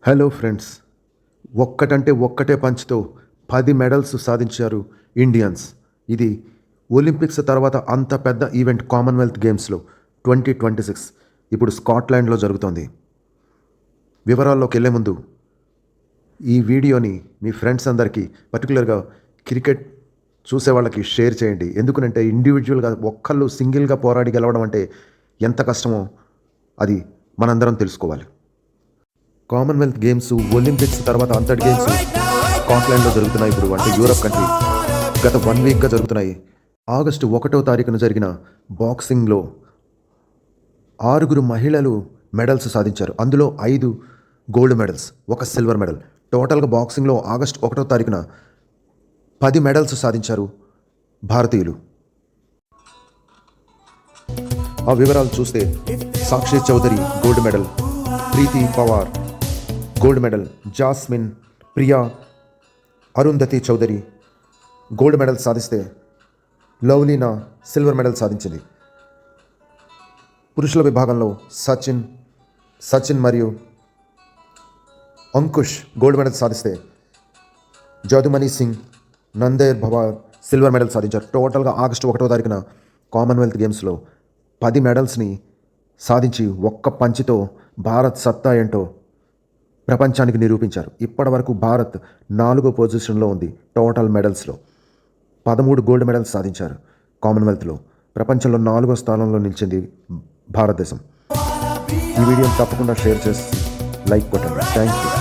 Hello friends, ఒక్కటంటే ఒక్కటే పంచ్తో 10 medals సాధించారు ఇండియన్స్. ఇది ఒలింపిక్స్ తర్వాత అంత పెద్ద ఈవెంట్ కామన్వెల్త్ గేమ్స్లో 2026 ఇప్పుడు స్కాట్లాండ్లో జరుగుతోంది. వివరాల్లోకి వెళ్ళే ముందు ఈ వీడియోని మీ ఫ్రెండ్స్ అందరికీ, పర్టికులర్గా క్రికెట్ చూసే వాళ్ళకి షేర్ చేయండి. ఎందుకంటే ఇండివిజువల్గా ఒక్కళ్ళు సింగిల్గా పోరాడి గెలవడం అంటే ఎంత కష్టమో అది మనందరం తెలుసుకోవాలి. కామన్వెల్త్ గేమ్స్, ఒలింపిక్స్ తర్వాత అంతటి గేమ్స్ స్కాట్లాండ్లో జరుగుతున్నాయి. ఇప్పుడు అంటే యూరప్ కంట్రీ. గత 1 వీక్గా జరుగుతున్నాయి. ఆగస్టు 1వ తారీఖున జరిగిన బాక్సింగ్లో 6 మహిళలు మెడల్స్ సాధించారు. అందులో 5 గోల్డ్ మెడల్స్, 1 సిల్వర్ మెడల్. టోటల్గా బాక్సింగ్లో ఆగస్టు 1వ తారీఖున 10 మెడల్స్ సాధించారు భారతీయులు. ఆ వివరాలు చూస్తే Sakshi Chaudhary gold medal, Preeti Pawar gold medal, Jaismine, Priya, Arundhati Chaudhary gold medal సాధిస్తే లవ్లీనా సిల్వర్ మెడల్ సాధించింది. పురుషుల విభాగంలో సచిన్ మరియు అంకుష్ గోల్డ్ మెడల్ సాధిస్తే జాదుమణి సింగ్, నందేర్ భవార్ సిల్వర్ మెడల్ సాధించారు. టోటల్గా ఆగస్టు 1వ తారీఖున కామన్వెల్త్ గేమ్స్లో 10 మెడల్స్ని సాధించి ఒక్క పంచితో భారత్ సత్తా ఏంటో ప్రపంచానికి నిరూపించారు. ఇప్పటి వరకు భారత్ 4వ పొజిషన్లో ఉంది. టోటల్ మెడల్స్లో 13 గోల్డ్ మెడల్స్ సాధించారు. కామన్వెల్త్లో ప్రపంచంలో 4వ స్థానంలో నిలిచింది భారతదేశం. ఈ వీడియోని తప్పకుండా షేర్ చేసి లైక్ కొట్టండి. Thank you.